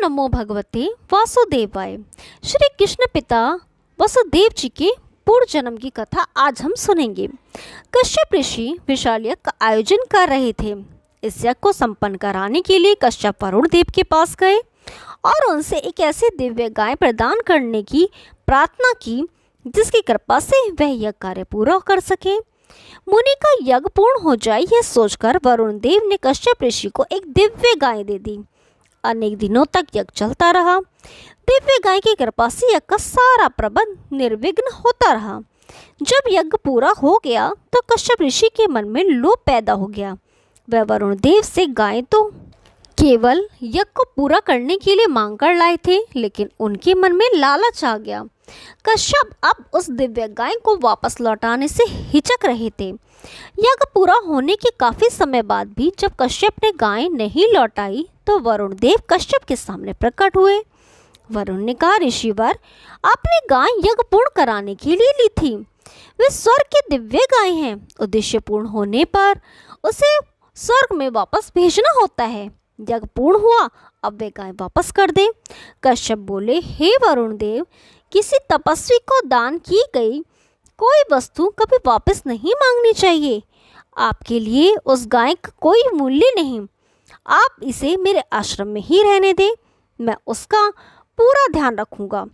नमो भगवते वासुदेवाय। श्री कृष्ण पिता वसुदेव जी के पूर्व जन्म की कथा आज हम सुनेंगे। कश्यप ऋषि विशाल यज्ञ का आयोजन कर रहे थे। इस यज्ञ को संपन्न कराने के लिए कश्यप वरुण देव के पास गए और उनसे एक ऐसी दिव्य गाय प्रदान करने की प्रार्थना की जिसकी कृपा से वह यज्ञ कार्य पूरा कर सके। मुनि का यज्ञ पूर्ण हो जाए यह सोचकर वरुण देव ने कश्यप ऋषि को एक दिव्य गाय दे दी। अनेक दिनों तक यज्ञ चलता रहा। दिव्य गाय की कृपा से यज्ञ का सारा प्रबंध निर्विघ्न होता रहा। जब यज्ञ पूरा हो गया तो कश्यप ऋषि के मन में लोभ पैदा हो गया। वह वरुण देव से गाय तो केवल यज्ञ को पूरा करने के लिए मांग कर लाए थे, लेकिन उनके मन में लालच आ गया। कश्यप अब उस दिव्य गाय को वापस लौटाने से हिचक रहे थे। यज्ञ पूरा होने के काफी समय बाद भी जब कश्यप ने गाय नहीं लौटाई तो वरुण देव कश्यप के सामने प्रकट हुए। वरुण ने कहा, ऋषिवर, आपने गाय यज्ञ पूर्ण कराने के लिए ली थी। वे स्वर्ग की दिव्य गाय हैं। उद्देश्य पूर्ण होने पर उसे स्वर्ग में वापस भेजना होता है। यज्ञ पूर्ण हुआ, अब वे गाय वापस कर दे। कश्यप बोले, हे वरुण देव, किसी तपस्वी को दान की गई कोई वस्तु कभी वापस नहीं मांगनी चाहिए। आपके लिए उस गाय का कोई मूल्य नहीं। आप इसे मेरे आश्रम में ही रहने दें, मैं उसका पूरा ध्यान रखूंगा।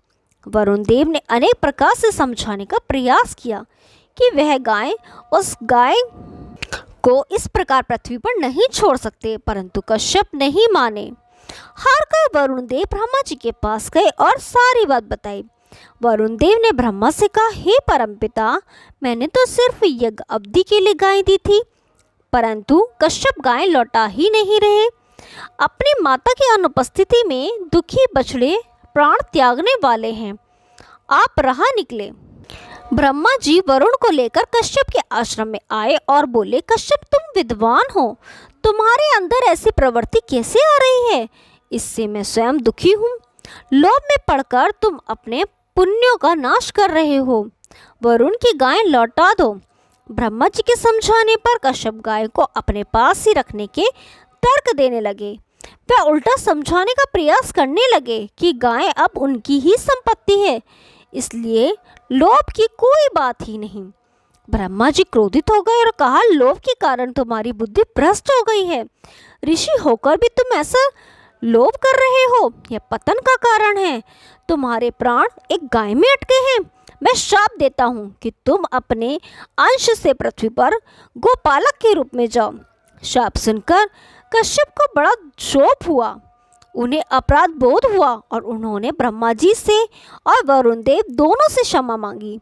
वरुण देव ने अनेक प्रकार से समझाने का प्रयास किया कि वह उस गाय को इस प्रकार पृथ्वी पर नहीं छोड़ सकते, परंतु कश्यप नहीं माने। हार कर वरुण देव ब्रह्मा जी के पास गए और सारी बात बताई। वरुण देव ने ब्रह्मा से कहा, हे परमपिता, मैंने तो सिर्फ यज्ञ अवधि के लिए गाय दी थी, परंतु कश्यप गाय लौटा ही नहीं रहे। अपनी माता की अनुपस्थिति में दुखी बछड़े प्राण त्यागने वाले हैं। आप रहा निकले। ब्रह्मा जी वरुण को लेकर कश्यप के आश्रम में आए और बोले, कश्यप, तुम विद्वान हो, तुम्हारे अंदर ऐसी प्रवृत्ति कैसे आ रही है? इससे मैं स्वयं दुखी हूँ। लोभ में पड़कर तुम अपने पुण्यों का नाश कर रहे हो। वरुण की गाय लौटा दो। ब्रह्मा जी के समझाने पर कश्यप गाय को अपने पास ही रखने के तर्क देने लगे। वह उल्टा समझाने का प्रयास करने लगे कि गाय अब उनकी ही संपत्ति है, इसलिए लोभ की कोई बात ही नहीं। ब्रह्मा जी क्रोधित हो गए और कहा, लोभ के कारण तुम्हारी बुद्धि भ्रष्ट हो गई है। ऋषि होकर भी तुम ऐसा लोभ कर रहे हो, यह पतन का कारण है। तुम्हारे प्राण एक गाय में अटके हैं। मैं श्राप देता हूँ कि तुम अपने अंश से पृथ्वी पर गोपालक के रूप में जाओ। श्राप सुनकर कश्यप को बड़ा क्षोभ हुआ। उन्हें अपराध बोध हुआ और उन्होंने ब्रह्मा जी से और वरुण देव दोनों से क्षमा मांगी।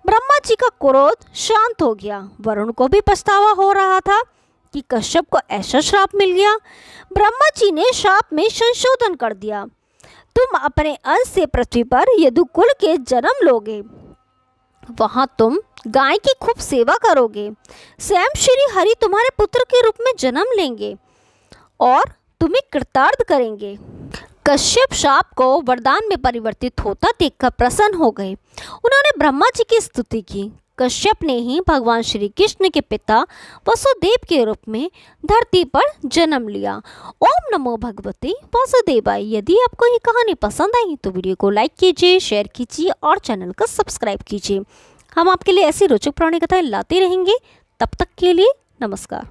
ब्रह्मा जी का क्रोध शांत हो गया। वरुण को भी पछतावा हो रहा था कि कश्यप को ऐसा श्राप मिल गया। ब्रह्मा जी ने श्राप में संशोधन कर दिया। तुम अपने अंश से पृथ्वी पर यदुकुल के जन्म लोगे। वहां तुम गाय की खूब सेवा करोगे। स्वयं श्री हरि तुम्हारे पुत्र के रूप में जन्म लेंगे और तुम्हें कृतार्थ करेंगे। कश्यप श्राप को वरदान में परिवर्तित होता देखकर प्रसन्न हो गए। उन्होंने ब्रह्मा जी की स्तुति की। कश्यप ने ही भगवान श्री कृष्ण के पिता वसुदेव के रूप में धरती पर जन्म लिया। ओम नमो भगवते वासुदेवाय। यदि आपको ये कहानी पसंद आई तो वीडियो को लाइक कीजिए, शेयर कीजिए और चैनल को सब्सक्राइब कीजिए। हम आपके लिए ऐसी रोचक पुरानी कथाएं लाते रहेंगे। तब तक के लिए नमस्कार।